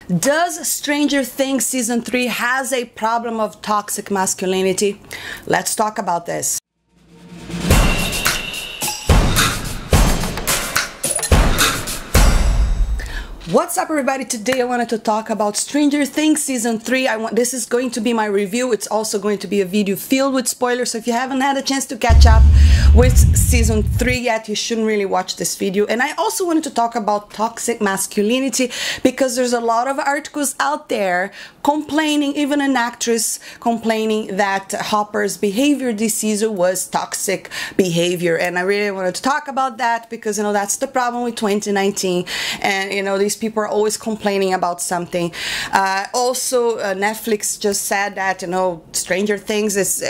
Does Stranger Things Season 3 has a problem of toxic masculinity? Let's talk about this. What's up, everybody? Today I wanted to talk about Stranger Things Season 3. This is going to be my review. It's also going to be a video filled with spoilers, so if you haven't had a chance to catch up with Season 3 yet, you shouldn't really watch this video. And I also wanted to talk about toxic masculinity because there's a lot of articles out there complaining, even an actress complaining that Hopper's behavior this season was toxic behavior. And I really wanted to talk about that because, that's the problem with 2019. And, these people are always complaining about something. Also, Netflix just said that, Stranger Things is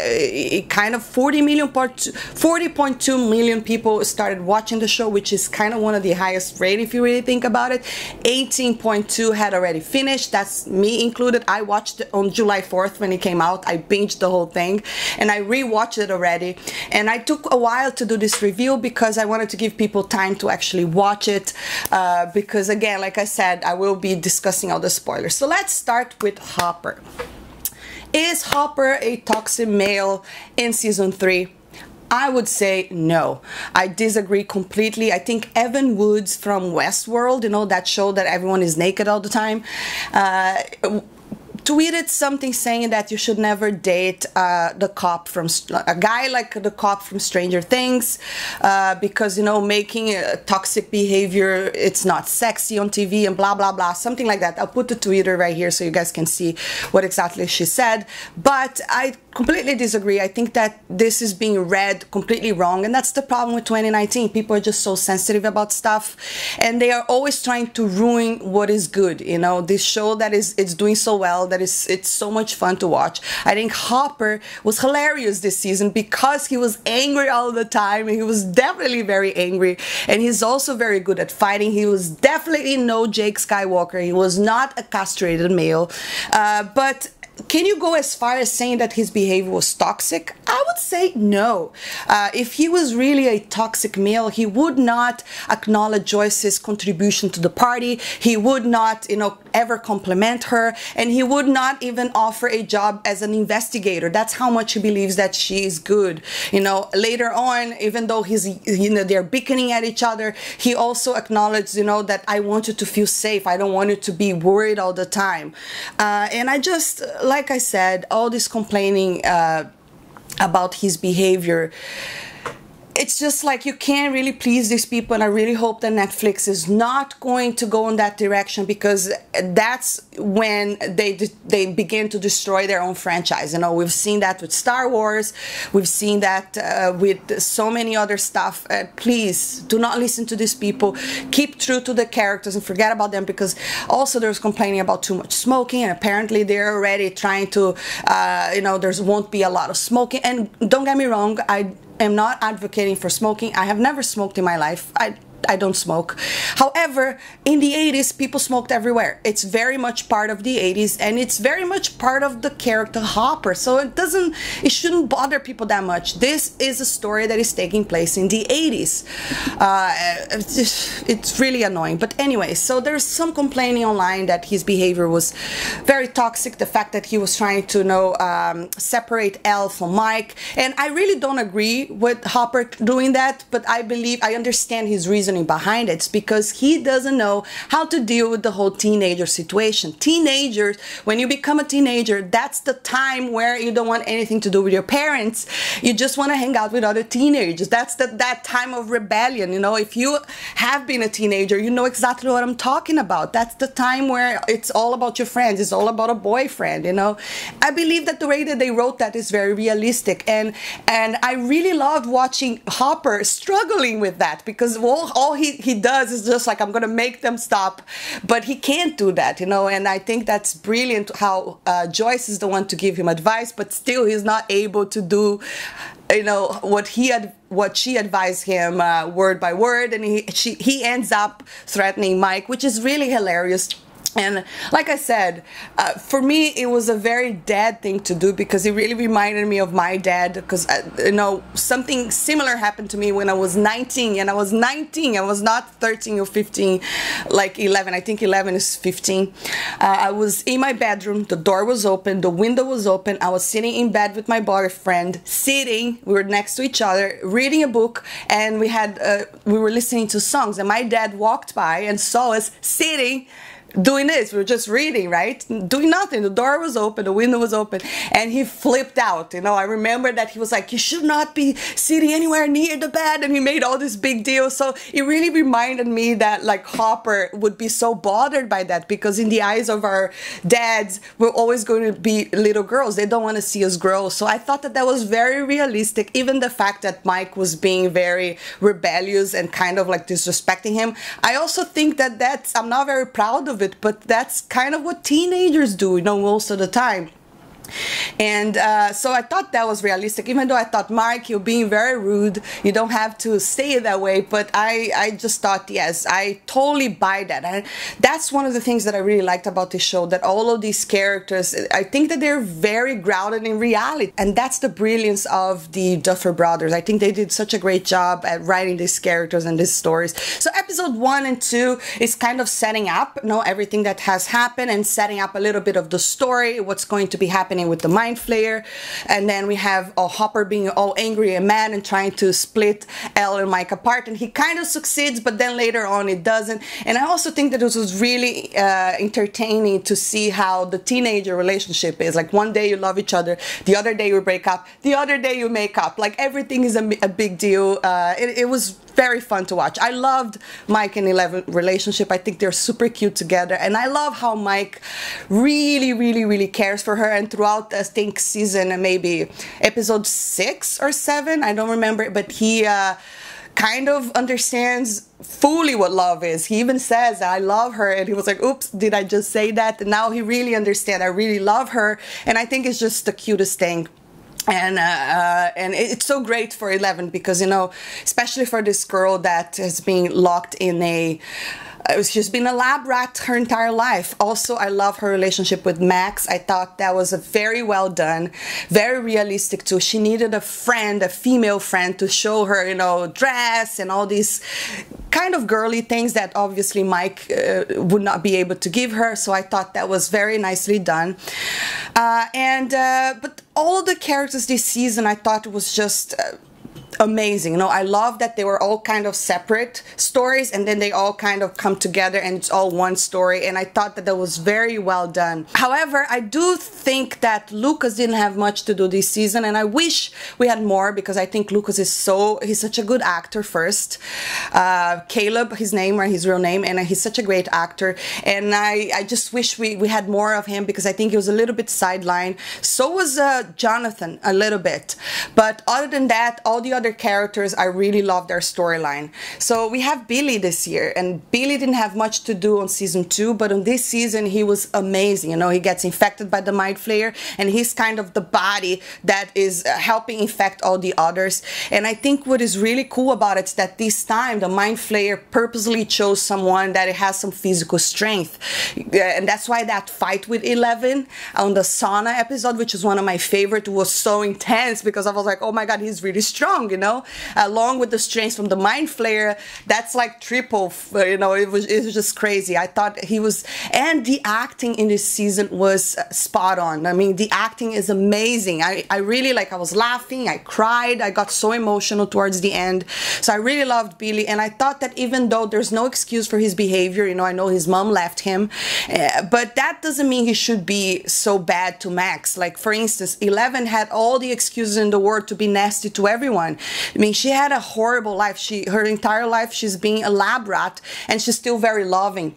kind of 40.2 million people started watching the show, which is kind of one of the highest rate if you really think about it. 18.2 had already finished. That's me included. I watched it on July 4th when it came out. I binged the whole thing and I rewatched it already. And I took a while to do this review because I wanted to give people time to actually watch it. Because again, like I said, I will be discussing all the spoilers. So let's start with Hopper. Is Hopper a toxic male in Season 3? I would say no. I disagree completely. I think Evan Woods from Westworld, that show that everyone is naked all the time, tweeted something saying that you should never date a guy like the cop from Stranger Things because making a toxic behavior, it's not sexy on TV and blah blah blah, something like that. I'll put the Twitter right here so you guys can see what exactly she said, but I completely disagree. I think that this is being read completely wrong, and that's the problem with 2019. People are just so sensitive about stuff and they are always trying to ruin what is good. This show that it's doing so well, it's so much fun to watch. I think Hopper was hilarious this season because he was angry all the time. He was definitely very angry, and he's also very good at fighting. He was definitely no Jake Skywalker. He was not a castrated male, but can you go as far as saying that his behavior was toxic? I would say no. If he was really a toxic male, he would not acknowledge Joyce's contribution to the party. He would not, ever compliment her, and he would not even offer a job as an investigator. That's how much he believes that she is good. Later on, even though they're bickering at each other, he also acknowledged, that I want you to feel safe. I don't want you to be worried all the time. And I just, like I said, all this complaining about his behavior, it's just like you can't really please these people, and I really hope that Netflix is not going to go in that direction, because that's when they begin to destroy their own franchise. We've seen that with Star Wars, we've seen that with so many other stuff. Please do not listen to these people. Keep true to the characters and forget about them, because also there's complaining about too much smoking, and apparently they're already trying to, there won't be a lot of smoking. And don't get me wrong, I am not advocating for smoking. I have never smoked in my life. I don't smoke. However, in the 80s, people smoked everywhere. It's very much part of the 80s, and it's very much part of the character Hopper. So it shouldn't bother people that much. This is a story that is taking place in the 80s. It's really annoying. But anyway, so there's some complaining online that his behavior was very toxic. The fact that he was trying to, separate Elle from Mike. And I really don't agree with Hopper doing that, but I understand his reason behind it. It's because he doesn't know how to deal with the whole teenager situation. Teenagers, when you become a teenager, that's the time where you don't want anything to do with your parents. You just want to hang out with other teenagers. That's that time of rebellion. If you have been a teenager, you know exactly what I'm talking about. That's the time where it's all about your friends. It's all about a boyfriend. I believe that the way that they wrote that is very realistic, and I really loved watching Hopper struggling with that, because all he does is just like, I'm gonna make them stop, but he can't do that, and I think that's brilliant how Joyce is the one to give him advice, but still he's not able to do what she advised him word by word, and he ends up threatening Mike, which is really hilarious. And like I said, for me, it was a very dad thing to do because it really reminded me of my dad. Because, you know, something similar happened to me when I was 19. And I was 19. I was not 13 or 15, like 11. I think 11 is 15. I was in my bedroom. The door was open. The window was open. I was sitting in bed with my boyfriend, sitting. We were next to each other, reading a book. And we were listening to songs. And my dad walked by and saw us sitting doing this. We were just reading, right? Doing nothing. The door was open, the window was open, and he flipped out. You know, I remember that he was like, you should not be sitting anywhere near the bed, and he made all this big deal. So it really reminded me that like Hopper would be so bothered by that, because in the eyes of our dads, we're always going to be little girls. They don't want to see us grow. So I thought that that was very realistic. Even the fact that Mike was being very rebellious and kind of like disrespecting him. I also think that I'm not very proud of it, but that's kind of what teenagers do, you know, most of the time. And so I thought that was realistic, even though I thought, Mark, you're being very rude, you don't have to say it that way. But I just thought, yes, I totally buy that. And that's one of the things that I really liked about this show, that all of these characters, I think that they're very grounded in reality. And that's the brilliance of the Duffer Brothers. I think they did such a great job at writing these characters and these stories. So episode 1 and 2 is kind of setting up, you know, everything that has happened and setting up a little bit of the story, what's going to be happening with the Mind Flayer. And then we have Hopper being all angry and mad and trying to split Elle and Mike apart, and he kind of succeeds, but then later on it doesn't. And I also think that it was really entertaining to see how the teenager relationship is. Like one day you love each other, the other day you break up, the other day you make up. Like everything is a big deal. It was very fun to watch. I loved Mike and Eleven relationship. I think they're super cute together, and I love how Mike really cares for her. And throughout, I think, season maybe episode 6 or 7, I don't remember, but he kind of understands fully what love is. He even says, I love her, and he was like, oops, did I just say that? And now he really understands, I really love her, and I think it's just the cutest thing. And it's so great for Eleven, because, you know, especially for this girl that has been locked in she's been a lab rat her entire life. Also, I love her relationship with Max. I thought that was very well done, very realistic too. She needed a friend, a female friend, to show her, you know, dress and all these kind of girly things that obviously Mike would not be able to give her. So I thought that was very nicely done. But all the characters this season, I thought it was just amazing. You know, I love that they were all kind of separate stories, and then they all kind of come together and it's all one story, and I thought that was very well done. However, I do think that Lucas didn't have much to do this season, and I wish we had more, because I think Lucas is he's such a good actor first. Caleb, his name, or his real name, and he's such a great actor, and I just wish we had more of him, because I think he was a little bit sidelined. So was Jonathan a little bit, but other than that, all the other characters, I really love their storyline. So we have Billy this year, and Billy didn't have much to do on season 2, but on this season he was amazing. You know, he gets infected by the Mind Flayer, and he's kind of the body that is helping infect all the others. And I think what is really cool about it is that this time the Mind Flayer purposely chose someone that has some physical strength, and that's why that fight with Eleven on the sauna episode, which is one of my favorite, was so intense, because I was like, oh my god, he's really strong. You know, along with the strength from the Mind Flayer, that's like triple. You know, it was just crazy. I thought he was, and the acting in this season was spot on. I mean, the acting is amazing. I really I was laughing, I cried, I got so emotional towards the end. So I really loved Billy, and I thought that even though there's no excuse for his behavior, you know, I know his mom left him, but that doesn't mean he should be so bad to Max. Like, for instance, Eleven had all the excuses in the world to be nasty to everyone. I mean, she had a horrible life. Her entire life, she's been a lab rat, and she's still very loving.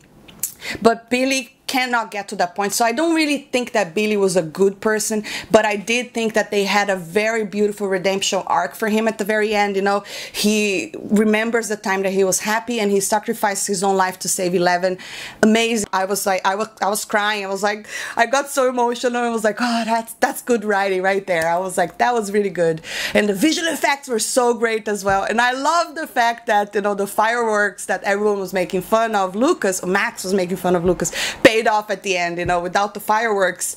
But Billy cannot get to that point. So I don't really think that Billy was a good person, but I did think that they had a very beautiful redemption arc for him at the very end. You know, he remembers the time that he was happy, and he sacrificed his own life to save Eleven. Amazing. I was like, I was crying. I was like, I got so emotional. I was like, oh, that's good writing right there. I was like, that was really good. And the visual effects were so great as well. And I love the fact that, you know, the fireworks that everyone was making fun of Lucas, or Max was making fun of Lucas, paid paid off at the end. You know, without the fireworks,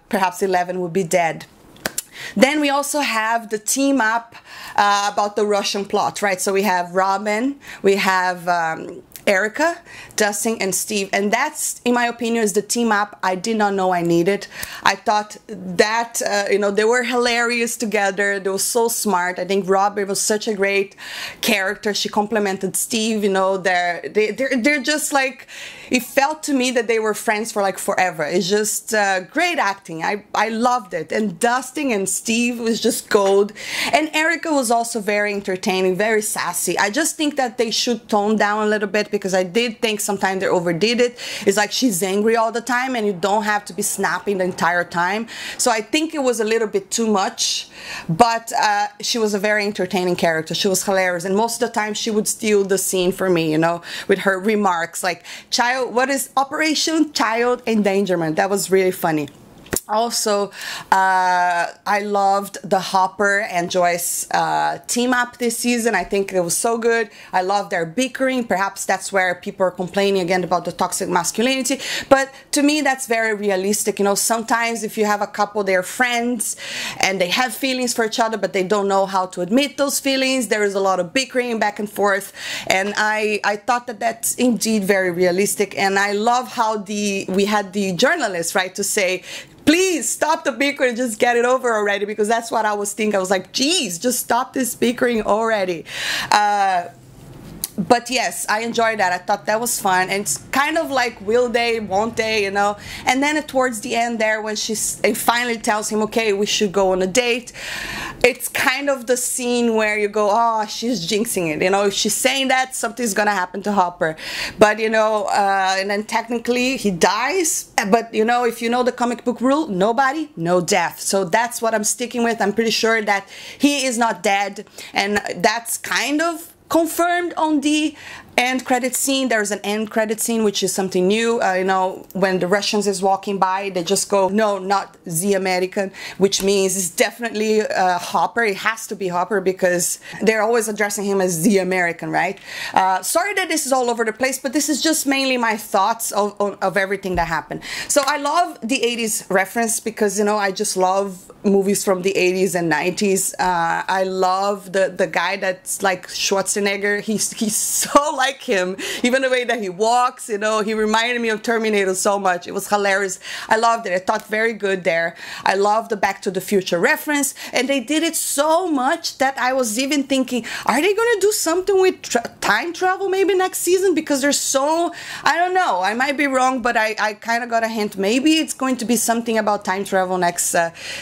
perhaps 11 would be dead. Then we also have the team up about the Russian plot, right? So we have Robin, we have Erica, Dustin, and Steve, and that's, in my opinion, is the team up I did not know I needed. I thought that you know, they were hilarious together. They were so smart. I think Robin was such a great character. She complimented Steve. You know, they're just like, it felt to me that they were friends for like forever. It's just great acting. I loved it. And Dustin and Steve was just gold. And Erica was also very entertaining, very sassy. I just think that they should tone down a little bit, because I did think sometimes they overdid it. It's like she's angry all the time and you don't have to be snapping the entire time. So I think it was a little bit too much, but she was a very entertaining character. She was hilarious, and most of the time she would steal the scene for me, you know, with her remarks like, what is Operation Child Endangerment? That was really funny. Also, I loved the Hopper and Joyce team up this season. I think it was so good. I love their bickering. Perhaps that's where people are complaining again about the toxic masculinity. But to me, that's very realistic. You know, sometimes if you have a couple, they're friends and they have feelings for each other, but they don't know how to admit those feelings. There is a lot of bickering back and forth. And I thought that that's indeed very realistic. And I love how we had the journalist, right, to say, please stop the bickering, just get it over already, because that's what I was thinking. I was like, geez, just stop this bickering already. But yes, I enjoyed that. I thought that was fun. And it's kind of like, will they, won't they, you know? And then towards the end there, when she finally tells him, okay, we should go on a date, it's kind of the scene where you go, oh, she's jinxing it. You know, if she's saying that, something's going to happen to Hopper. But, you know, and then technically he dies. But, you know, if you know the comic book rule, nobody, no death. So that's what I'm sticking with. I'm pretty sure that he is not dead. And that's kind of confirmed on the end credit scene. There's an end credit scene, which is something new. You know, when the Russians is walking by, they just go, no, not the American, which means it's definitely Hopper. It has to be Hopper, because they're always addressing him as the American, right? Sorry that this is all over the place, but this is just mainly my thoughts of everything that happened. So I love the 80s reference, because, you know, I just love movies from the 80s and 90s. I love the guy that's like Schwarzenegger. He's so like him, even the way that he walks, you know, he reminded me of Terminator so much. It was hilarious. I loved it. I thought very good there. I love the Back to the Future reference, and they did it so much that I was even thinking, are they going to do something with time travel maybe next season? Because they're so, I don't know, I might be wrong, but I kind of got a hint. Maybe it's going to be something about time travel next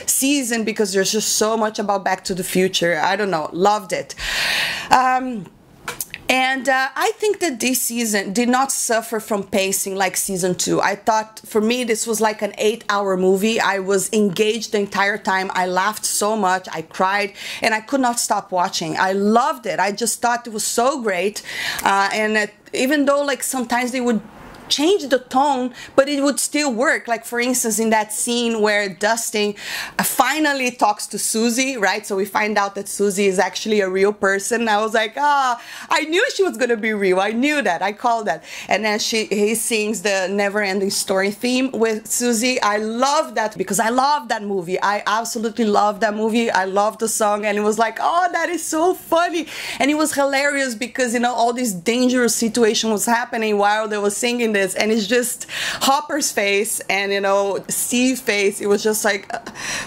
season, because there's just so much about Back to the Future. I don't know, loved it. And I think that this season did not suffer from pacing like season 2. I thought, for me, this was like an 8-hour movie. I was engaged the entire time. I laughed so much. I cried, and I could not stop watching. I loved it. I just thought it was so great. Even though, like, sometimes they would change the tone, but it would still work. Like, for instance, in that scene where Dustin finally talks to Susie, right? So we find out that Susie is actually a real person. I was like, I knew she was gonna be real. I knew that. I called that. And then he sings the Never-Ending Story theme with Susie. I love that, because I love that movie. I absolutely love that movie. I love the song, and it was like, oh, that is so funny. And it was hilarious because, you know, all this dangerous situation was happening while they were singing this. And it's just Hopper's face and, you know, Steve's face. It was just like,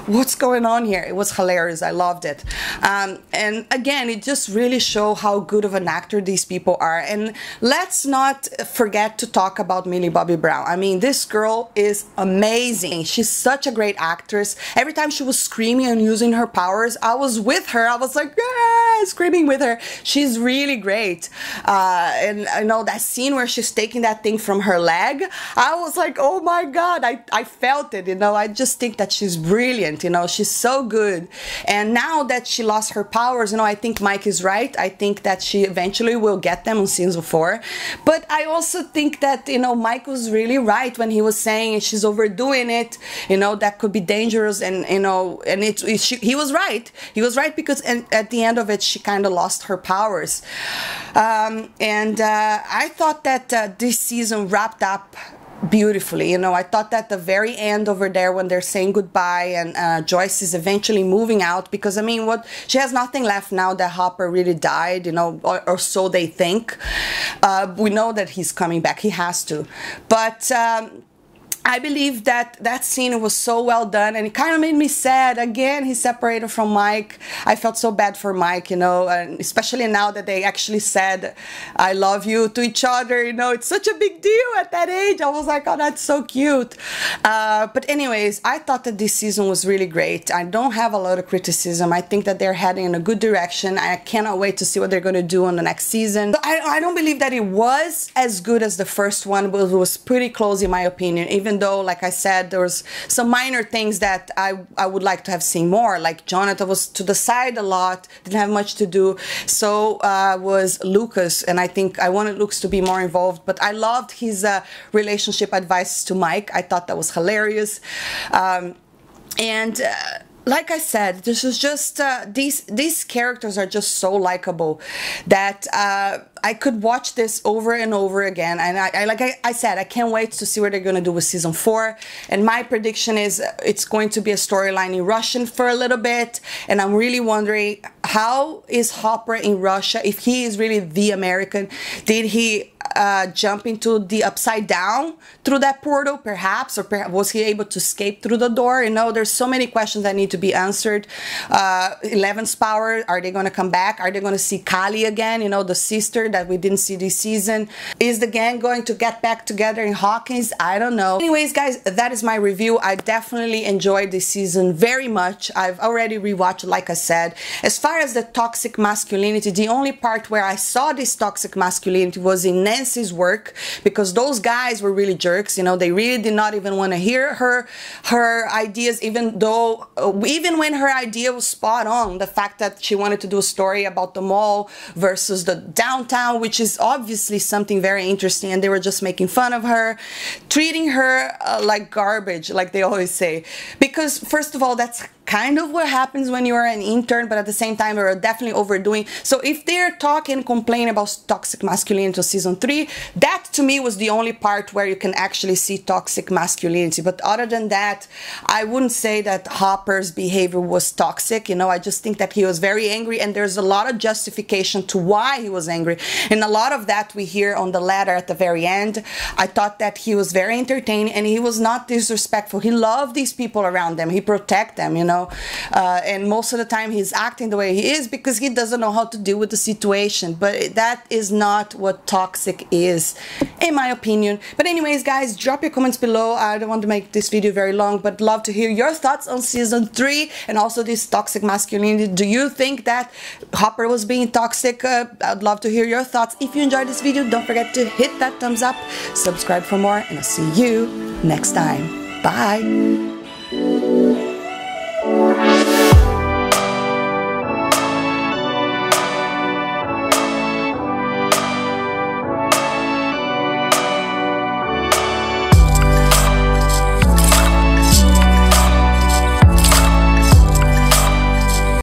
what's going on here? It was hilarious. I loved it. And again, it just really showed how good of an actor these people are. And let's not forget to talk about Millie Bobby Brown. I mean, this girl is amazing. She's such a great actress. Every time she was screaming and using her powers, I was with her. I was like, ah, screaming with her. She's really great. And I know that scene where she's taking that thing from her leg, I was like, oh my God, I felt it, you know. I just think that she's brilliant, you know. She's so good. And now that she lost her powers, you know, I think Mike is right. I think that she eventually will get them on season 4. But I also think that, you know, Mike was really right when he was saying she's overdoing it, you know, that could be dangerous. And, you know, and he was right. He was right, because at the end of it, she kind of lost her powers. I thought that this season wrapped up beautifully. You know, I thought that the very end over there when they're saying goodbye and Joyce is eventually moving out, because I mean, what, she has nothing left now that Hopper really died, you know, or so they think. We know that he's coming back, he has to, but I believe that that scene was so well done, and it kind of made me sad. Again, he's separated from Mike. I felt so bad for Mike, you know, and especially now that they actually said, I love you to each other, you know, it's such a big deal at that age. I was like, oh, that's so cute. But anyways, I thought that this season was really great. I don't have a lot of criticism. I think that they're heading in a good direction. I cannot wait to see what they're going to do on the next season. So I don't believe that it was as good as the first one, but it was pretty close in my opinion, even though, like I said, there was some minor things that I would like to have seen more, like Jonathan was to the side a lot, didn't have much to do. So was Lucas, and I think I wanted Lucas to be more involved, but I loved his relationship advice to Mike. I thought that was hilarious. Like I said, this is just these characters are just so likable that I could watch this over and over again, and like I said, I can't wait to see what they're gonna do with season 4. And my prediction is it's going to be a storyline in Russian for a little bit, and I'm really wondering, how is Hopper in Russia if he is really the American? Did he jump into the upside down through that portal, perhaps, or was he able to escape through the door? You know, there's so many questions that need to be answered. 11's power, are they going to come back? Are they going to see Kali again, you know, the sister that we didn't see this season? Is the gang going to get back together in Hawkins? I don't know. Anyways, guys, that is my review. I definitely enjoyed this season very much. I've already rewatched, like I said. As far as the toxic masculinity, the only part where I saw this toxic masculinity was in Nancy's work, because those guys were really jerks, you know. They really did not even want to hear her ideas, even though even when her idea was spot on, the fact that she wanted to do a story about the mall versus the downtown, which is obviously something very interesting, and they were just making fun of her, treating her like garbage, like they always say. Because first of all, that's kind of what happens when you're an intern, but at the same time they're definitely overdoing. So if they're talking, complaining about toxic masculinity in season 3, that to me was the only part where you can actually see toxic masculinity. But other than that, I wouldn't say that Hopper's behavior was toxic, you know. I just think that he was very angry, and there's a lot of justification to why he was angry, and a lot of that we hear on the letter at the very end. I thought that he was very entertaining, and he was not disrespectful. He loved these people around them, he protected them, you know. And most of the time he's acting the way he is because he doesn't know how to deal with the situation, but that is not what toxic is, in my opinion. But anyways, guys, drop your comments below. I don't want to make this video very long, but love to hear your thoughts on season 3 and also this toxic masculinity. Do you think that Hopper was being toxic? I'd love to hear your thoughts. If you enjoyed this video, don't forget to hit that thumbs up, subscribe for more, and I'll see you next time. Bye.